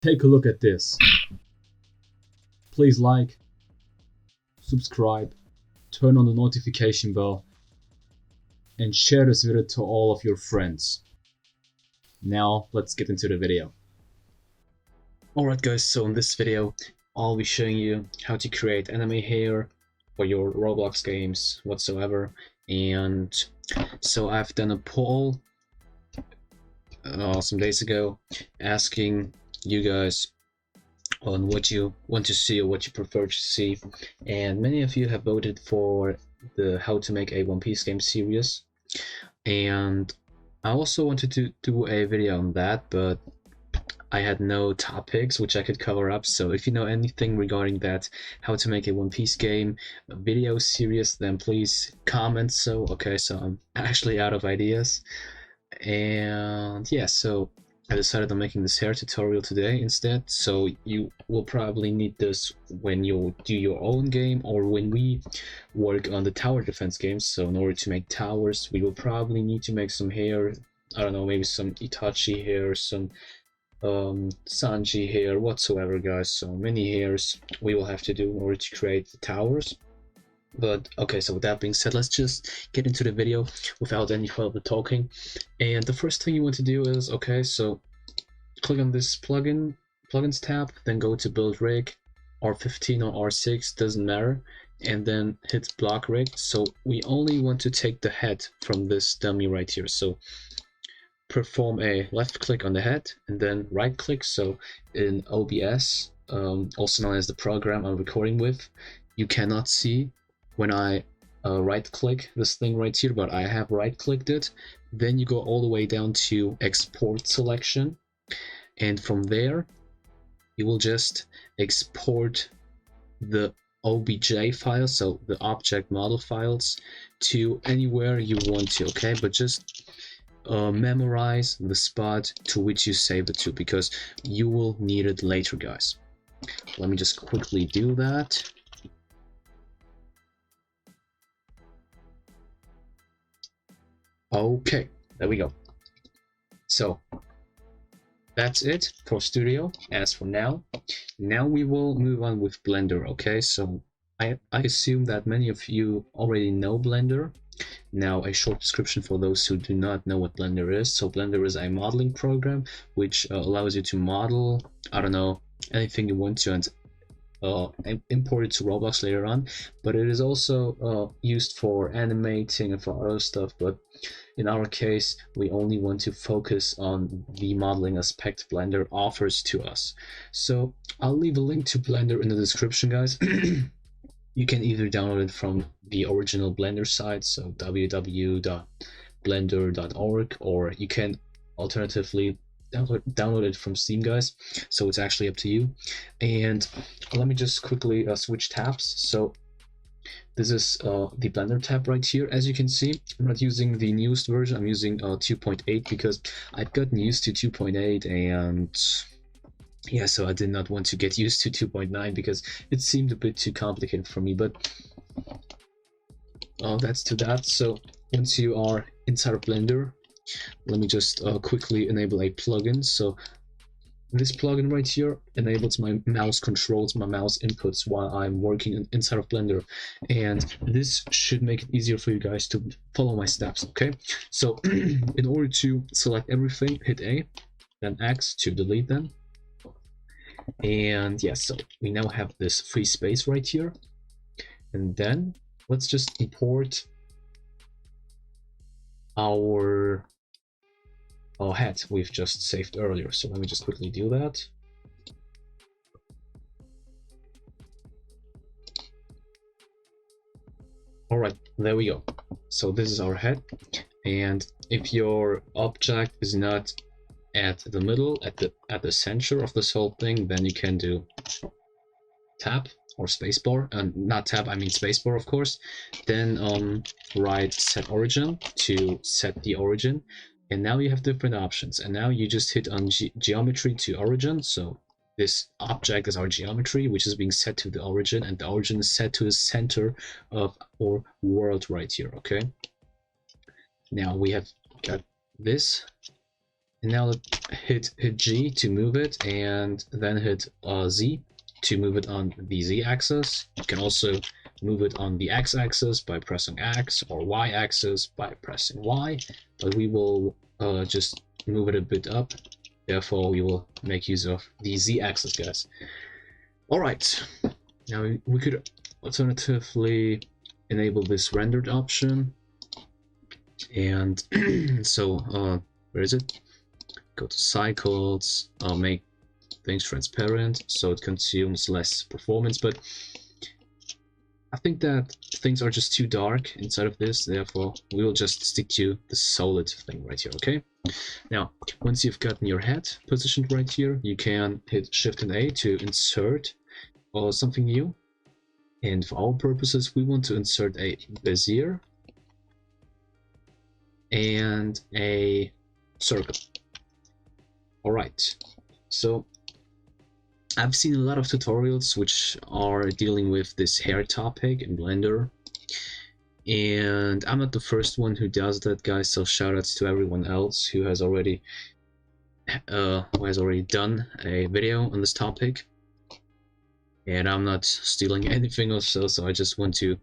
Take a look at this. Please like, subscribe, turn on the notification bell, and share this video to all of your friends. Now let's get into the video. Alright guys, so in this video I'll be showing you how to create anime hair for your Roblox games whatsoever. And so I've done a poll some days ago asking you guys on what you want to see or what you prefer to see, and many of you have voted for the how to make a One Piece game series, and I also wanted to do a video on that, but I had no topics which I could cover up. So if you know anything regarding that, how to make a One Piece game video series, then please comment. So okay, so I'm actually out of ideas, and yeah, so I decided on making this hair tutorial today instead. So you will probably need this when you do your own game or when we work on the tower defense games. So in order to make towers, we will probably need to make some hair. I don't know, maybe some Itachi hair, some Sanji hair, whatsoever, guys. So many hairs we will have to do in order to create the towers. But okay, so with that being said, let's just get into the video without any further talking. And the first thing you want to do is, okay, so click on this plugins tab, then go to build rig, R15 or R6, doesn't matter, and then hit block rig. So we only want to take the head from this dummy right here. So perform a left click on the head and then right click. So in OBS, also known as the program I'm recording with, you cannot see when I right click this thing right here, but I have right clicked it. Then you go all the way down to export selection, and from there you will just export the OBJ file, so the object model files, to anywhere you want to, okay? But just memorize the spot to which you save it to, because you will need it later, guys. Let me just quickly do that. Okay, there we go. So that's it for Studio as for now. Now we will move on with Blender, okay? So I assume that many of you already know Blender. Now a short description for those who do not know what Blender is. So Blender is a modeling program which allows you to model, I don't know, anything you want to, and import it to Roblox later on. But it is also used for animating and for other stuff, but in our case we only want to focus on the modeling aspect Blender offers to us. So I'll leave a link to Blender in the description, guys. You can either download it from the original Blender site, so www.blender.org, or you can alternatively download it from Steam, guys. So it's actually up to you. And let me just quickly switch tabs. So this is the Blender tab right here. As you can see, I'm not using the newest version. I'm using 2.8 because I've gotten used to 2.8, and yeah, so I did not want to get used to 2.9 because it seemed a bit too complicated for me. But that's to that. So once you are inside of Blender, let me just quickly enable a plugin. So this plugin right here enables my mouse controls, my mouse inputs while I'm working inside of Blender, and this should make it easier for you guys to follow my steps, okay? So in order to select everything, hit A, then X to delete them. And yes, so we now have this free space right here, and then let's just import our head we've just saved earlier. So let me just quickly do that. All right, there we go. So this is our head, and if your object is not at the middle, at the center of this whole thing, then you can do tab or spacebar, and not tab, I mean spacebar, of course. Then write set origin to set the origin, and now you have different options. And now you just hit on geometry to origin. So this object is our geometry, which is being set to the origin, and the origin is set to the center of our world right here, okay? Now we have got this, And now hit G to move it, and then hit Z to move it on the Z axis. You can also move it on the X axis by pressing X, or Y axis by pressing Y, but we will just move it a bit up. Therefore, we will make use of the Z axis, guys. Alright, now we could alternatively enable this rendered option. And so, where is it? Go to cycles, make things transparent so it consumes less performance, but I think that things are just too dark inside of this, therefore we will just stick to the solid thing right here, okay? Now, once you've gotten your head positioned right here, you can hit Shift and A to insert something new. And for our purposes, we want to insert a bezier and a circle. Alright, so I've seen a lot of tutorials which are dealing with this hair topic in Blender, and I'm not the first one who does that, guys, so shoutouts to everyone else who has already done a video on this topic. And I'm not stealing anything or so I just want to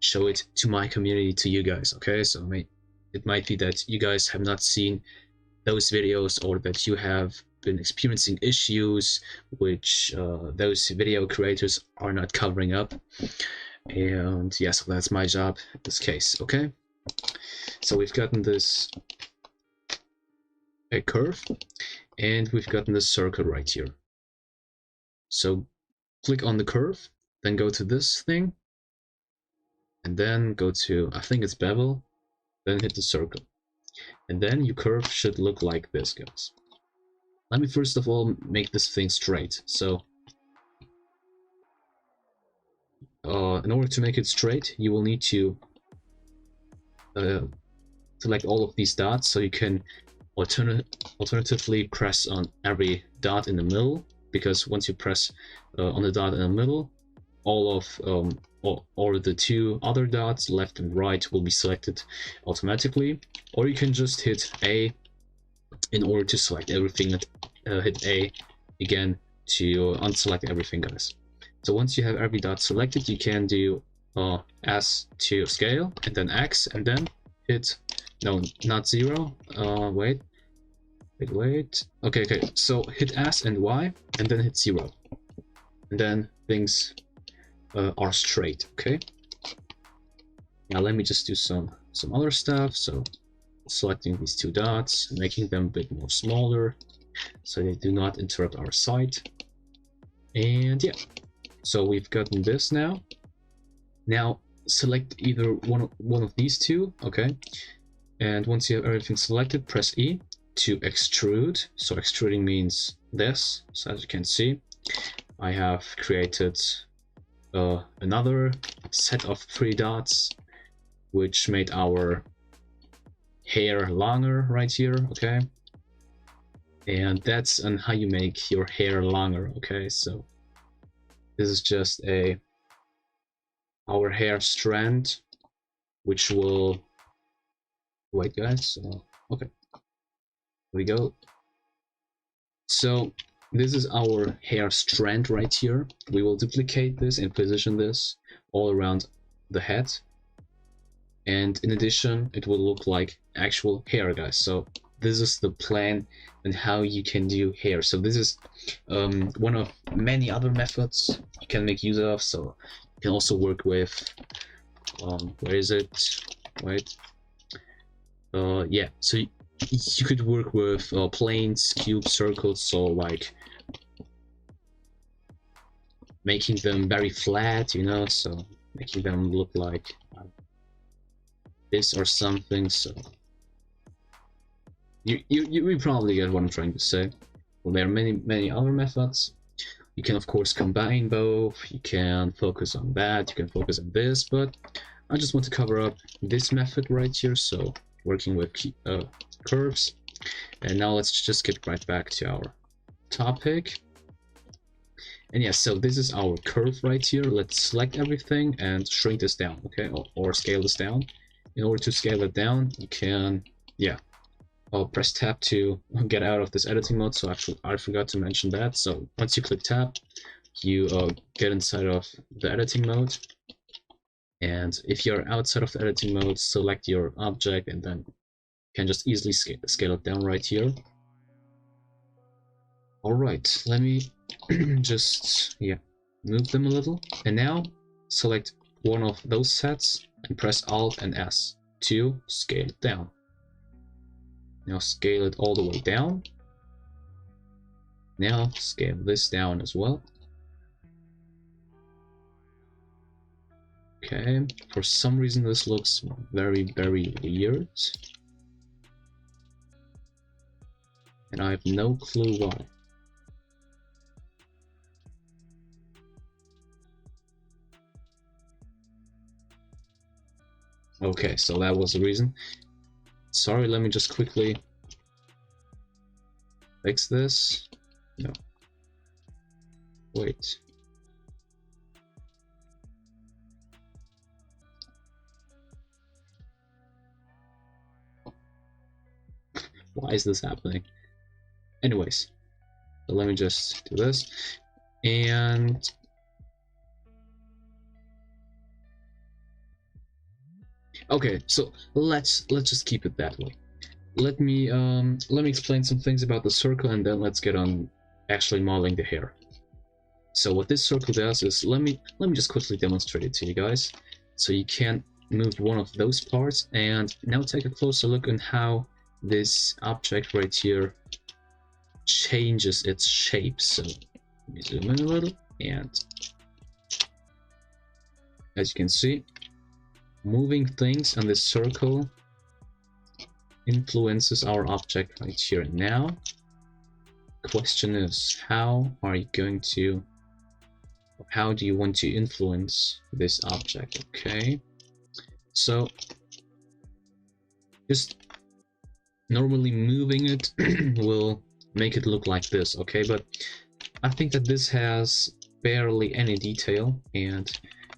show it to my community, to you guys, okay? So it might be that you guys have not seen those videos, or that you have been experiencing issues which those video creators are not covering up. And yes, so that's my job in this case, okay? So we've gotten this a curve, and we've gotten this circle right here. So click on the curve, then go to this thing, and then go to, I think it's bevel, then hit the circle. And then your curve should look like this, guys. Let me first of all make this thing straight. So in order to make it straight, you will need to select all of these dots, so you can alternatively press on every dot in the middle, because once you press on the dot in the middle, all of or the two other dots left and right will be selected automatically. Or you can just hit A in order to select everything, hit A again to unselect everything, guys. So once you have every dot selected, you can do S to scale, and then X, and then hit, no, not 0, wait, okay, so hit S and Y, and then hit 0, and then things are straight, okay? Now let me just do some other stuff. So selecting these two dots, making them a bit more smaller so they do not interrupt our sight. And yeah, so we've gotten this now. Now select either one of these two, okay? And once you have everything selected, press E to extrude. So extruding means this. So as you can see, I have created another set of 3 dots, which made our hair longer right here, okay? And that's on how you make your hair longer, okay? So this is just our hair strand, which will, wait, guys, okay, here we go. So this is our hair strand right here. We will duplicate this and position this all around the head. And in addition, it will look like actual hair, guys. So this is the plan and how you can do hair. So this is one of many other methods you can make use of. So you can also work with, where is it? Wait. Yeah, so you could work with planes, cubes, circles, so like making them very flat, you know, so making them look like this or something. So you probably get what I'm trying to say. Well, there are many other methods. You can of course combine both. You can focus on that. You can focus on this, but I just want to cover up this method right here. So working with curves. And now let's just get right back to our topic. And yeah, so this is our curve right here. Let's select everything and shrink this down, okay, or scale this down. In order to scale it down, you can, yeah, I'll press tab to get out of this editing mode. So actually, I forgot to mention that. So once you click tab, you get inside of the editing mode. And if you're outside of the editing mode, select your object and then you can just easily scale it down right here. All right, let me just, move them a little. And now select one of those sets and press Alt and S to scale it down. Now scale it all the way down. Now scale this down as well. Okay, for some reason this looks very, very weird. And I have no clue why. Okay, so that was the reason. Sorry, let me just quickly fix this. No. Wait. Why is this happening? Anyways, so let me just do this. And okay, so let's just keep it that way. Let me explain some things about the circle, and then let's get on actually modeling the hair. So what this circle does is, let me just quickly demonstrate it to you guys. So you can move one of those parts, and now take a closer look on how this object right here changes its shape. So let me zoom in a little, and as you can see, moving things on this circle influences our object right here. Now, question is, how do you want to influence this object? Okay, so just normally moving it will make it look like this, okay? But I think that this has barely any detail, and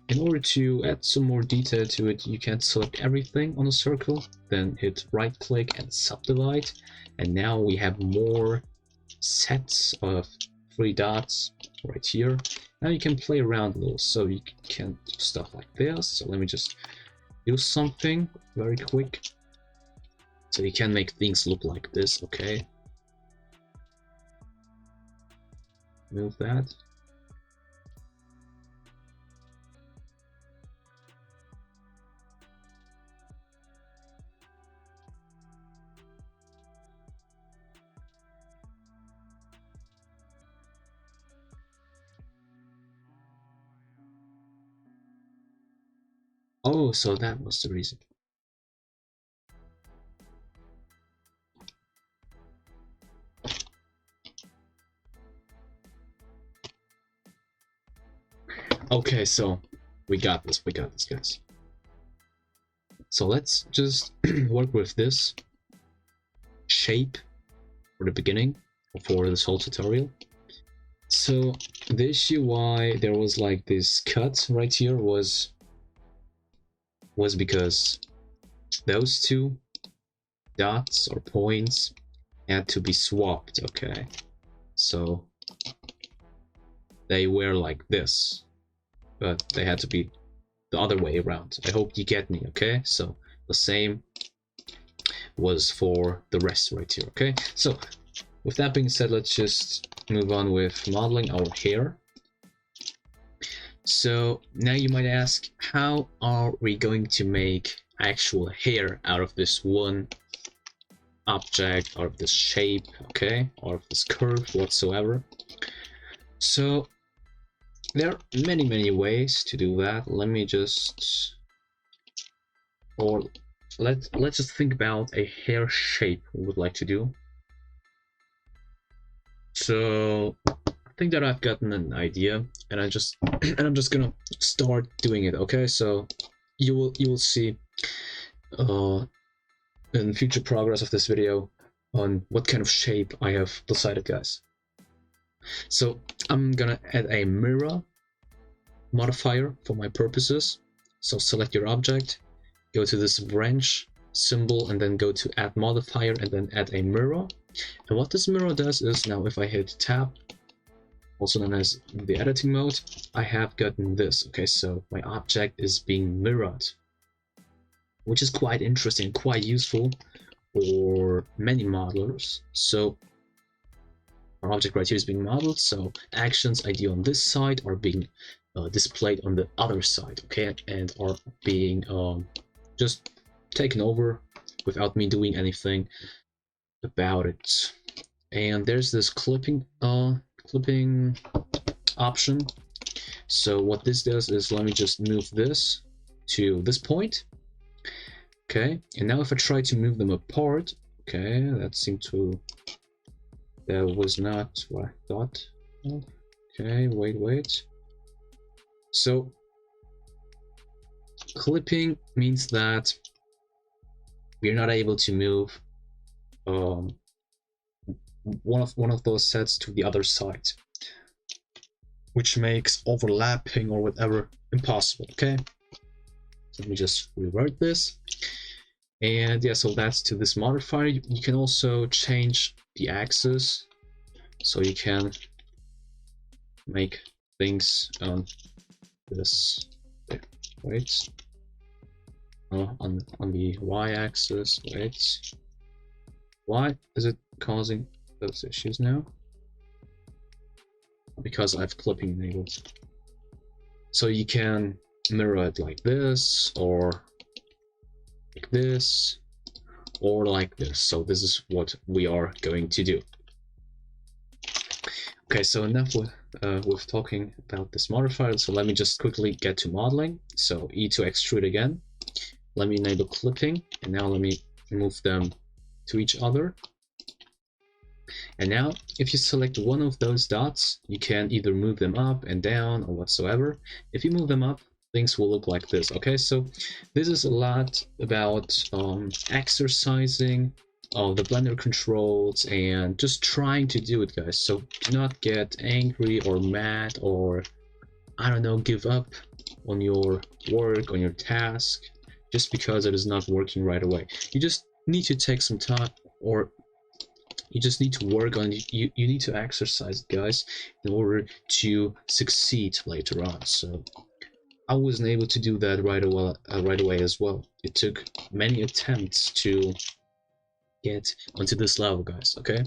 in order to add some more detail to it, you can select everything on a circle, then hit right click and subdivide, and now we have more sets of 3 dots right here. Now you can play around a little, so you can do stuff like this. So let me just do something very quick. So you can make things look like this, okay? Move that. Oh, so that was the reason. Okay, so we got this, guys. So let's just work with this shape for the beginning, for this whole tutorial. So the issue why there was like this cut right here was because those 2 dots or points had to be swapped, okay? So they were like this, but they had to be the other way around. I hope you get me, okay? So the same was for the rest right here, okay? So with that being said, let's just move on with modeling our hair. So now you might ask, how are we going to make actual hair out of this one object, out of this shape, okay, or of this curve whatsoever? So there are many ways to do that. Let me just, or let's just think about a hair shape we would like to do. So I think that I've gotten an idea, and I'm just gonna start doing it, okay? So you will see in future progress of this video on what kind of shape I have decided, guys. So I'm gonna add a mirror modifier for my purposes. So select your object, go to this branch, symbol and then go to add modifier and then add a mirror. And what this mirror does is, now if I hit tab, also known as the editing mode, I have gotten this. Okay, so my object is being mirrored, which is quite interesting, quite useful for many modelers. So our object right here is being modeled, so actions I do on this side are being displayed on the other side, okay, and are being just taken over without me doing anything about it. And there's this clipping option. So what this does is, let me just move this to this point. Okay, and now if I try to move them apart, okay, that was not what I thought. Okay, wait. So clipping means that we're not able to move one of those sets to the other side, which makes overlapping or whatever impossible. Okay, so let me just revert this. And yeah, so that's to this modifier. You can also change the axis, so you can make things on this, wait, on the y-axis. Wait, why is it causing those issues now? Because I've clipping enabled. So you can mirror it like this, or like this, or like this. So this is what we are going to do. Okay, so enough with talking about this modifier. So let me just quickly get to modeling. So E to extrude again. Let me enable clipping, and now let me move them to each other. And now if you select one of those dots, you can either move them up and down or whatsoever. If you move them up, things will look like this. Okay, so this is a lot about exercising the Blender controls and just trying to do it, guys. So do not get angry or mad or, I don't know, give up on your work, on your task, just because it is not working right away. You just need to take some time, or you just need to work on it. You need to exercise it, guys, in order to succeed later on. So I wasn't able to do that right away as well. It took many attempts to get onto this level, guys. Okay,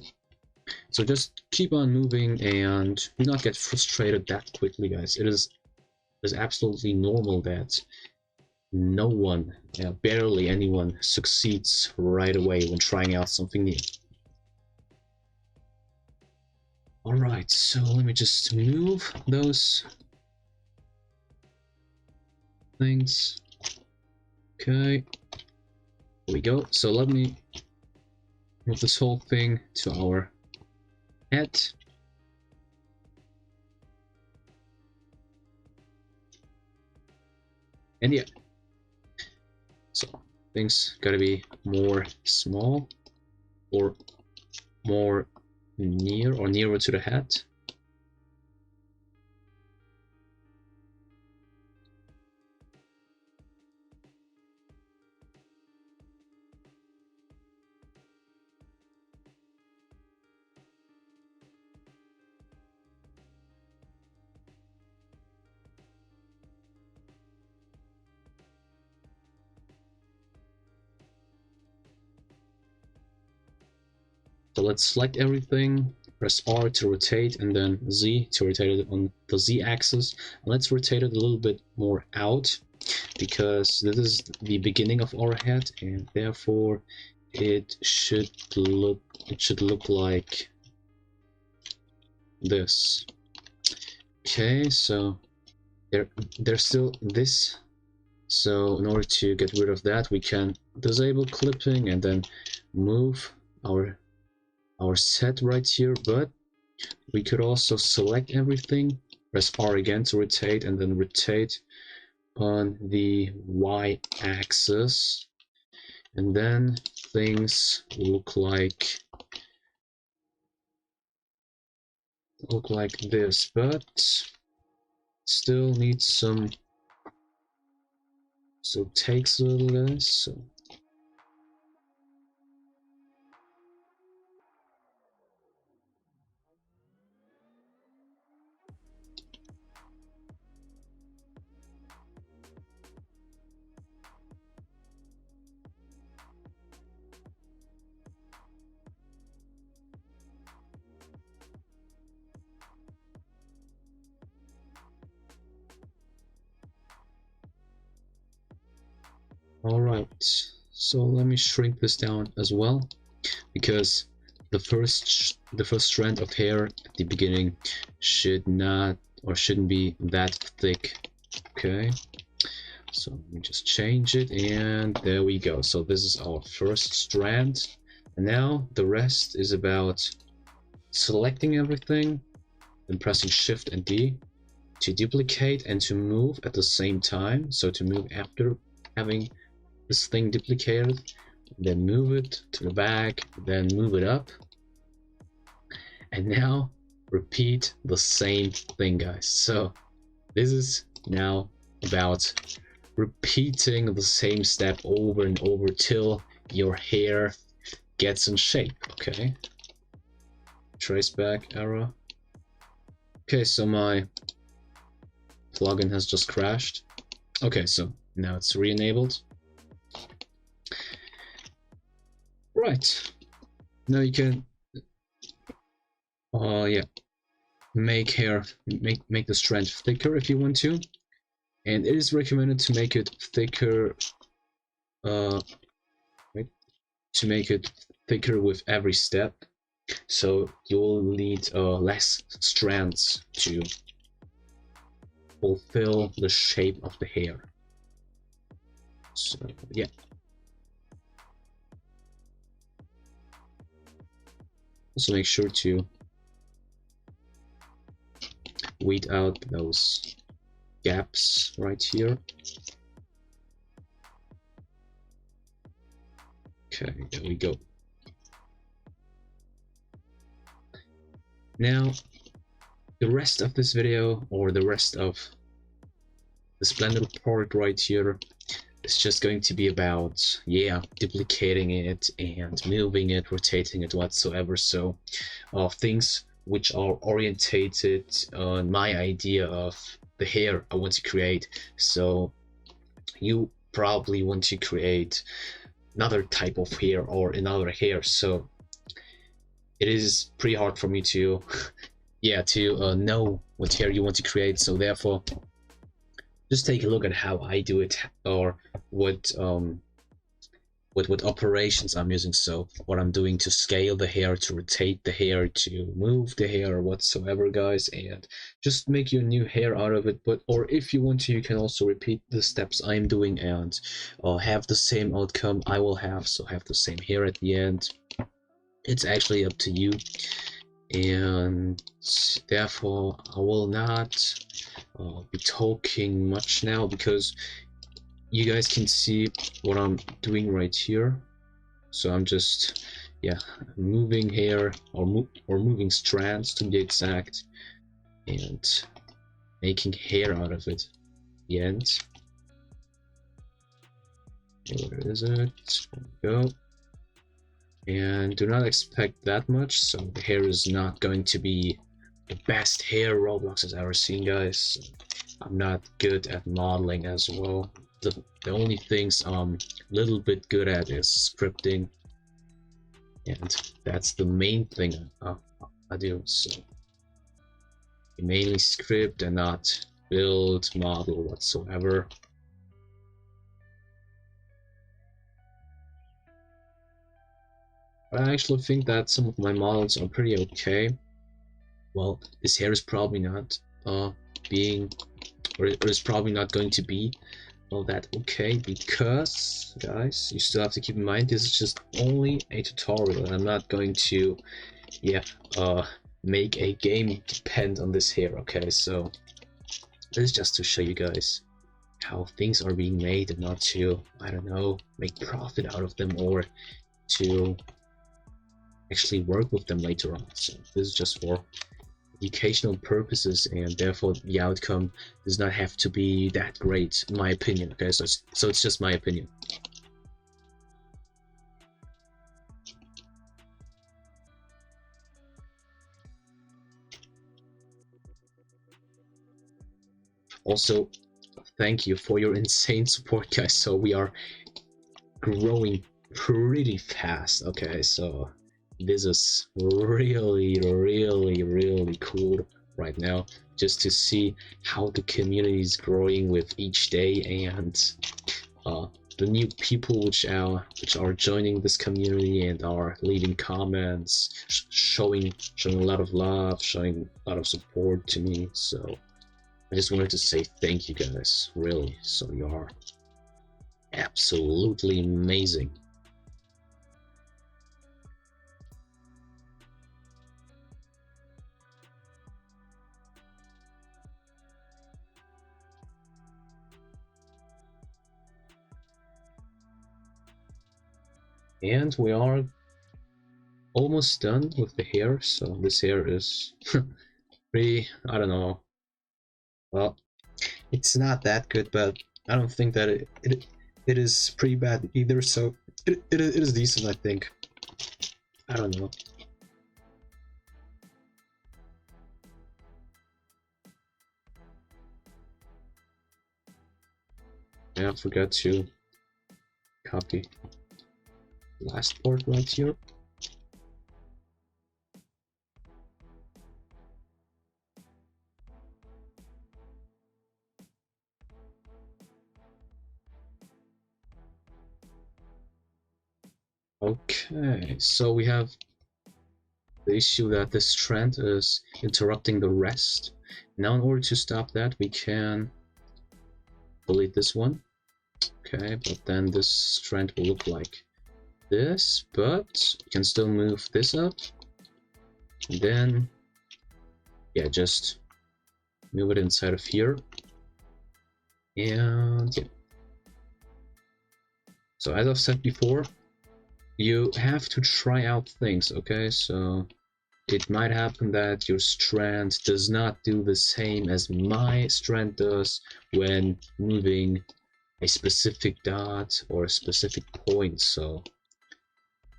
so just keep on moving and do not get frustrated that quickly, guys. It is absolutely normal that no one, barely anyone, succeeds right away when trying out something new. Alright, so let me just move those things. Okay, here we go. So let me move this whole thing to our head. And yeah, so things gotta be more small or more nearer to the head. So let's select everything, press R to rotate, and then Z to rotate it on the Z axis. And let's rotate it a little bit more out, because this is the beginning of our head, and therefore it should look like this. Okay, so there's still this. So in order to get rid of that, we can disable clipping and then move our set right here, but we could also select everything, press R again to rotate, and then rotate on the Y axis, and then things look like this, but still needs some, so takes a little, guys. So Alright, so let me shrink this down as well, because the first strand of hair at the beginning should not or shouldn't be that thick. Okay, so let me just change it, and there we go. So this is our first strand, and now the rest is about selecting everything, then pressing Shift and D to duplicate and to move at the same time. So to move after having this thing duplicated, then move it to the back, then move it up, and now repeat the same thing, guys. So this is now about repeating the same step over and over till your hair gets in shape. Okay, trace back error. Okay, so my plugin has just crashed. Okay, so now it's re-enabled. Right, now you can yeah, make the strand thicker if you want to, and it is recommended to make it thicker with every step, so you'll need less strands to fulfill the shape of the hair. So yeah, also make sure to weed out those gaps right here. Okay, there we go. Now the rest of this video, or the rest of this blended part right here, is just going to be about, yeah, duplicating it and moving it, rotating it, whatsoever. So things which are orientated on my idea of the hair I want to create. So you probably want to create another type of hair or another hair, so it is pretty hard for me to yeah, to know what hair you want to create. So therefore, just take a look at how I do it, or what operations I'm using. So what I'm doing to scale the hair, to rotate the hair, to move the hair, whatsoever, guys, and just make your new hair out of it. But or if you want to, you can also repeat the steps I'm doing and have the same outcome I will have, so have the same hair at the end. It's actually up to you, and therefore I will not be talking much now, because you guys can see what I'm doing right here. So I'm just, yeah, moving hair, or moving strands to be exact, and making hair out of it at the end. Where is it? There we go. And do not expect that much, so the hair is not going to be the best hair Roblox has ever seen, guys. I'm not good at modeling as well. The only things I'm a little bit good at is scripting, and that's the main thing I do. So I mainly script and not build, model, whatsoever. I actually think that some of my models are pretty okay. Well, this hair is probably not being, or is probably not going to be all that okay, because, guys, you still have to keep in mind this is just only a tutorial, and I'm not going to, yeah, make a game depend on this hair. Okay, so this is just to show you guys how things are being made, and not to, I don't know, make profit out of them, or to actually work with them later on. So this is just for educational purposes, and therefore the outcome does not have to be that great, in my opinion. Okay, so it's just my opinion. Also, thank you for your insane support, guys. So we are growing pretty fast. Okay, so this is really cool right now, just to see how the community is growing with each day, and the new people which are joining this community and are leaving comments, showing a lot of love, showing a lot of support to me. So I just wanted to say thank you guys, really. So you are absolutely amazing. And we are almost done with the hair, so this hair is pretty, I don't know, well, it's not that good, but I don't think that it is pretty bad either, so it is decent, I think. I don't know. Yeah, I forgot to copy last part right here. Okay, so we have the issue that this strand is interrupting the rest. Now in order to stop that, we can delete this one. Okay, but then this strand will look like this, but you can still move this up. And then, yeah, just move it inside of here. And yeah. So as I've said before, you have to try out things, okay? So it might happen that your strand does not do the same as my strand does when moving a specific dot or a specific point. So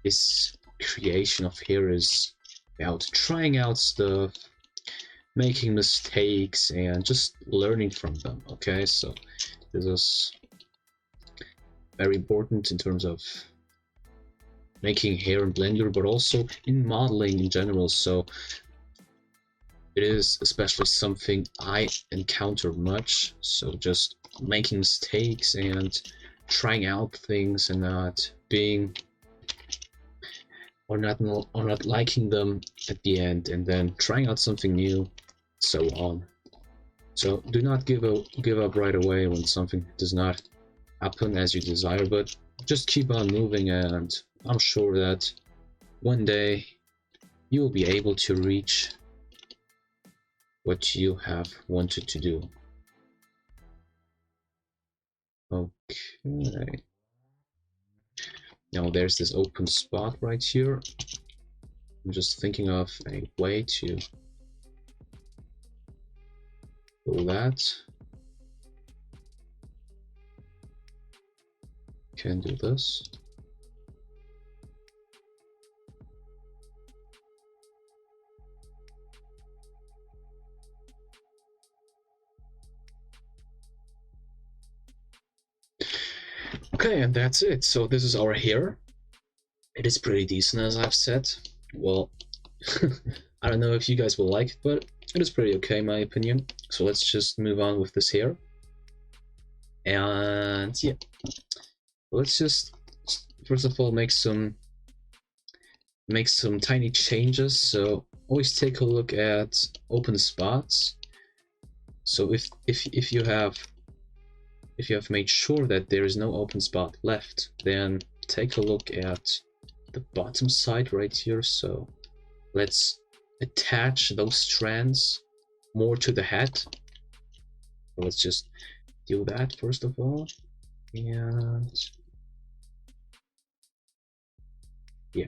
this creation of here is about trying out stuff, making mistakes, and just learning from them, okay? So this is very important in terms of making hair in Blender, but also in modeling in general. So it is especially something I encounter much. So just making mistakes and trying out things and not being or not liking them at the end, and then trying out something new, so on. So do not give up right away when something does not happen as you desire, but just keep on moving, and I'm sure that one day you will be able to reach what you have wanted to do. Okay. Now there's this open spot right here. I'm just thinking of a way to do that. Can do this. Okay, and that's it. So this is our hair. It is pretty decent, as I've said. Well, I don't know if you guys will like it, but it is pretty okay in my opinion. So let's just move on with this hair. And yeah, let's just first of all make some tiny changes. So always take a look at open spots. So if you have made sure that there is no open spot left, then take a look at the bottom side right here. So let's attach those strands more to the head. So let's just do that first of all, and yeah,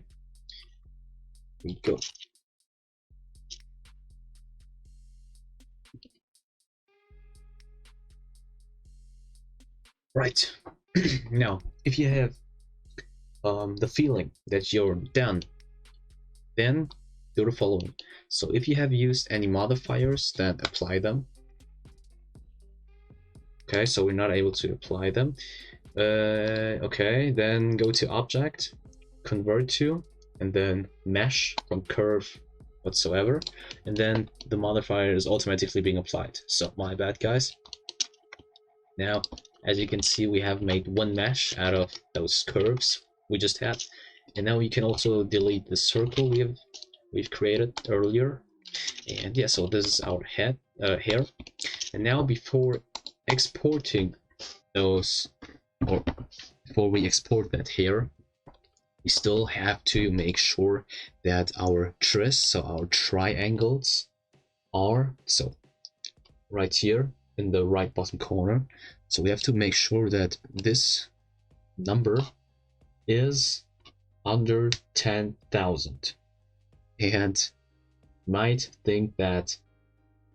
we go. Right. Now, if you have the feeling that you're done, then do the following. So if you have used any modifiers, then apply them. Okay, so we're not able to apply them. Okay, then go to Object, Convert to, and then Mesh from Curve whatsoever, and then the modifier is automatically being applied. So my bad, guys. Now As you can see, we have made one mesh out of those curves we just had, and now we can also delete the circle we've created earlier. And yeah, so this is our head hair. And now before exporting those, or before we export that hair, we still have to make sure that our tris, so our triangles, are so right here in the right bottom corner. So we have to make sure that this number is under 10,000. And might think that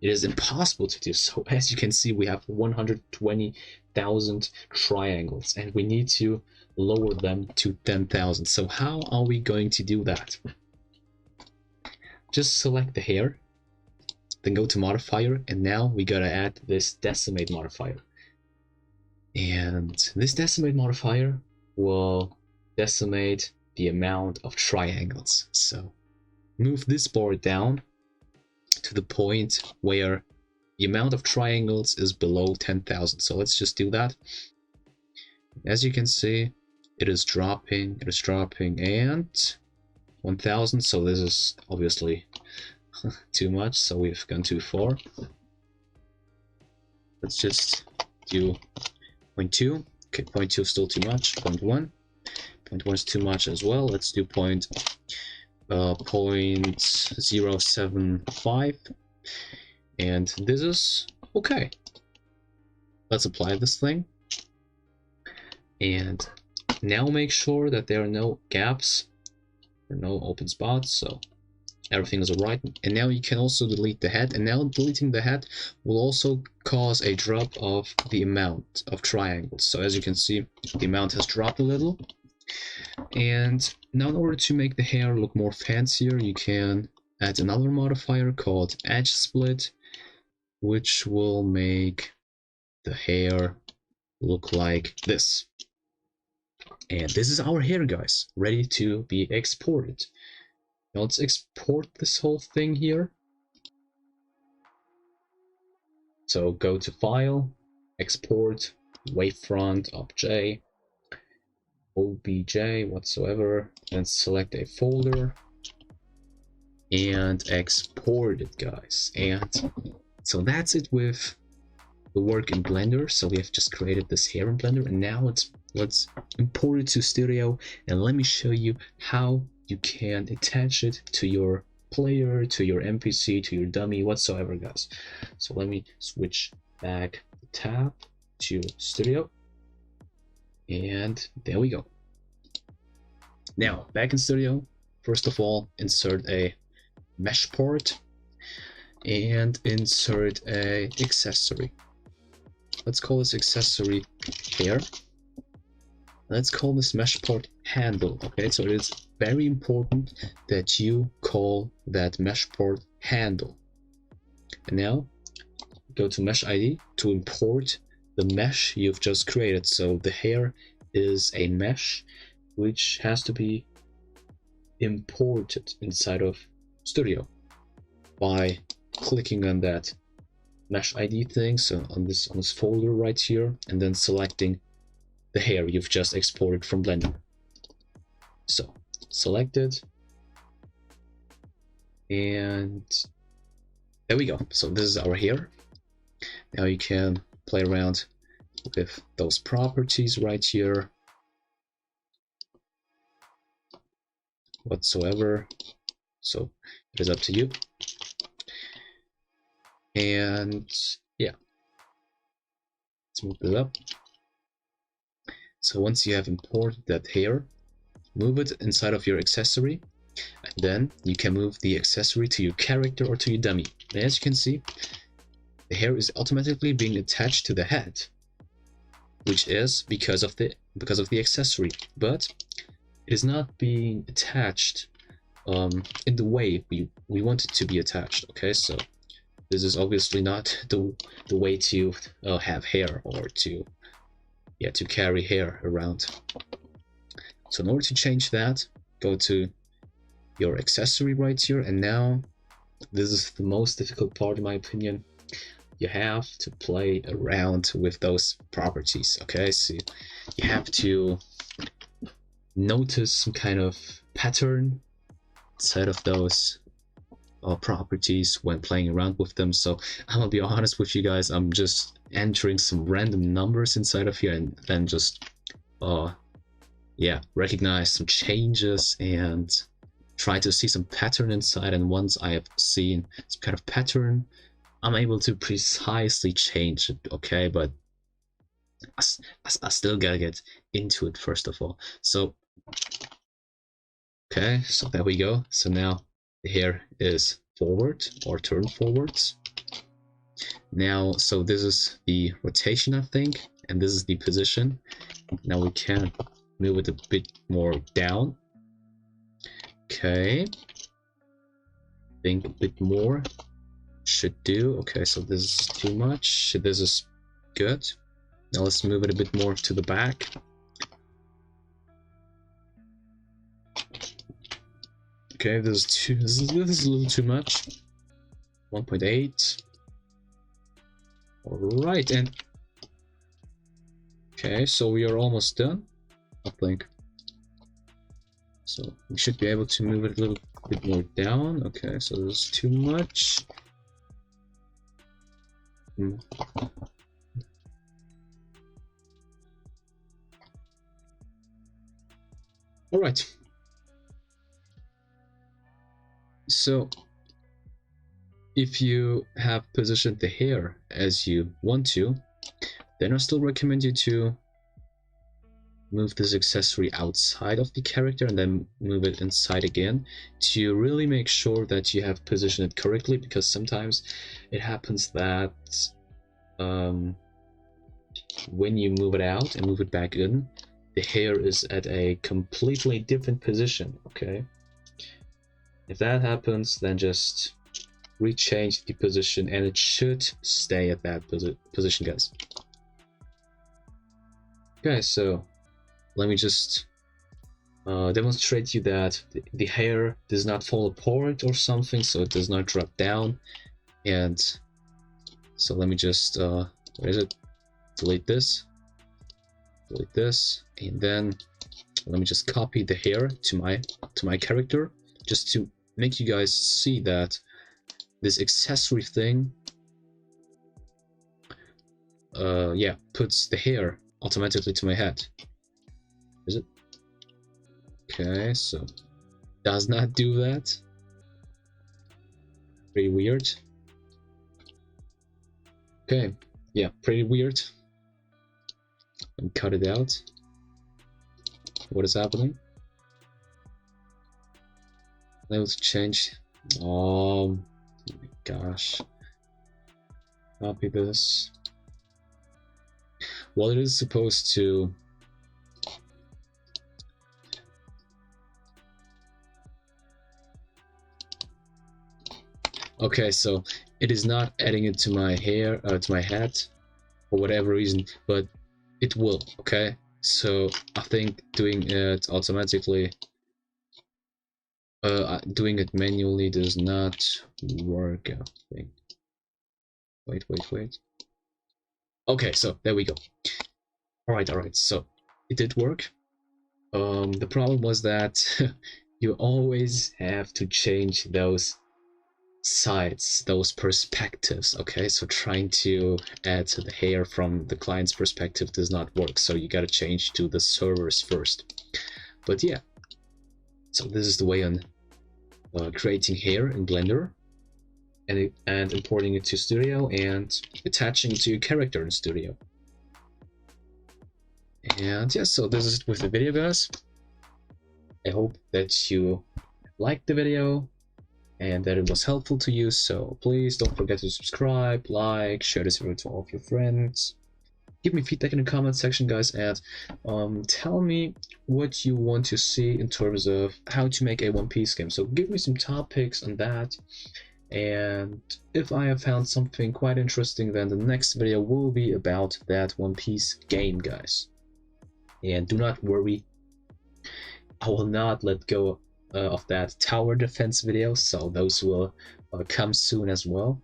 it is impossible to do so. As you can see, we have 120,000 triangles and we need to lower them to 10,000. So how are we going to do that? Just select the hair, then go to modifier, and now we gotta add this decimate modifier. And this decimate modifier will decimate the amount of triangles. So move this bar down to the point where the amount of triangles is below 10,000. So let's just do that. As you can see, it is dropping, and 1,000. So this is obviously too much, so we've gone too far. Let's just do 0.2. Okay, 0.2 is still too much. 0.1. 0.1 is too much as well. Let's do 0.075, and this is okay. Let's apply this thing, and now make sure that there are no gaps or no open spots, so everything is alright. And now you can also delete the head, and now deleting the head will also cause a drop of the amount of triangles. So as you can see, the amount has dropped a little. And now in order to make the hair look more fancier, you can add another modifier called edge split, which will make the hair look like this. And this is our hair, guys, ready to be exported. Now let's export this whole thing here. So go to File, Export, Wavefront, OBJ, whatsoever, and select a folder and export it, guys. And so that's it with the work in Blender. So we have just created this hair in Blender, and now let's import it to Studio, and let me show you how you can attach it to your player, to your NPC, to your dummy, whatsoever, guys. So let me switch back the tab to Studio, and there we go. Now back in Studio, first of all, insert a mesh part and insert a accessory. Let's call this accessory hair. Let's call this mesh part handle. Okay, so it is very important that you call that mesh part handle. And now go to mesh ID to import the mesh you've just created. So the hair is a mesh which has to be imported inside of Studio by clicking on that mesh ID thing, so on this folder right here, and then selecting the hair you've just exported from Blender. So select it, and there we go. So this is our hair. Now you can play around with those properties right here whatsoever, so it is up to you. And yeah, let's move it up. So once you have imported that hair, move it inside of your accessory, and then you can move the accessory to your character or to your dummy. And as you can see, the hair is automatically being attached to the head, which is because of the accessory, but it is not being attached in the way we want it to be attached. Okay, so this is obviously not the way to have hair, or to carry hair around. So in order to change that, go to your accessory right here, and now this is the most difficult part in my opinion. you have to play around with those properties. Okay, so you have to notice some kind of pattern inside of those properties when playing around with them. So I'm gonna be honest with you guys, I'm just entering some random numbers inside of here and then just yeah, recognize some changes and try to see some pattern inside. And once I have seen some kind of pattern, I'm able to precisely change it. Okay, but I still gotta get into it first of all. So okay, so there we go. So now the hair is forward or turned forwards. Now, so this is the rotation, I think, and this is the position. Now we can move it a bit more down. Okay, think a bit more should do. Okay, so this is too much. This is good. Now let's move it a bit more to the back. Okay, this is a little too much. 1.8. All right, and okay, so we are almost done, I think. So we should be able to move it a little bit more down. Okay, so this is too much. All right. So if you have positioned the hair as you want to, then I still recommend you to move this accessory outside of the character and then move it inside again to really make sure that you have positioned it correctly, because sometimes it happens that when you move it out and move it back in, the hair is at a completely different position. Okay, if that happens, then just rechange the position and it should stay at that position, guys. Okay, so let me just demonstrate you that the hair does not fall apart or something, so it does not drop down. And so let me just what is it, delete this, and then let me just copy the hair to my character, just to make you guys see that this accessory thing yeah, puts the hair automatically to my head. Is it? Okay, so does not do that. Pretty weird. Okay, yeah, pretty weird. And cut it out. What is happening? Let's change. Oh my gosh. Copy this. Well, it is supposed to okay, so it is not adding it to my hair, to my head, for whatever reason, but it will. Okay, so I think doing it automatically, doing it manually does not work, I think. Wait. Okay, so there we go. All right, so it did work. The problem was that you always have to change those sides, those perspectives. Okay, so trying to add the hair from the client's perspective does not work, so you gotta change to the servers first. But yeah, so this is the way on creating hair in Blender and importing it to Studio and attaching it to your character in Studio. And yeah, so this is it with the video, guys. I hope that you liked the video and that it was helpful to you. So please don't forget to subscribe, like, share this video to all of your friends. Give me feedback in the comment section, guys, and tell me what you want to see in terms of how to make a One Piece game. So give me some topics on that, and if I have found something quite interesting, then the next video will be about that One Piece game, guys. And do not worry, I will not let go of that tower defense video, so those will come soon as well.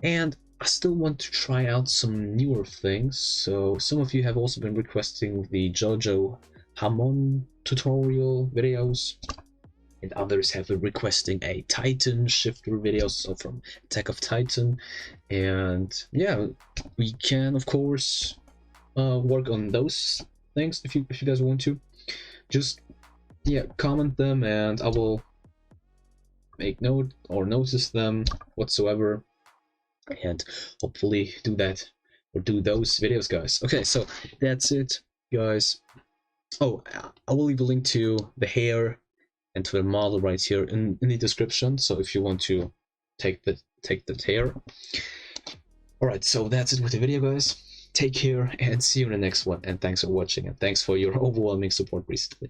And I still want to try out some newer things. So some of you have also been requesting the Jojo Hamon tutorial videos, and others have been requesting a Titan shifter video, so from Attack of Titan. And yeah, we can of course work on those things if you guys want to. Just yeah, comment them and I will make note or notice them whatsoever, and hopefully do that or do those videos, guys. Okay, so that's it, guys. Oh, I will leave a link to the hair and to the model right here in the description, so if you want to take the hair. All right, so that's it with the video, guys. Take care and see you in the next one, and thanks for watching, and thanks for your overwhelming support recently.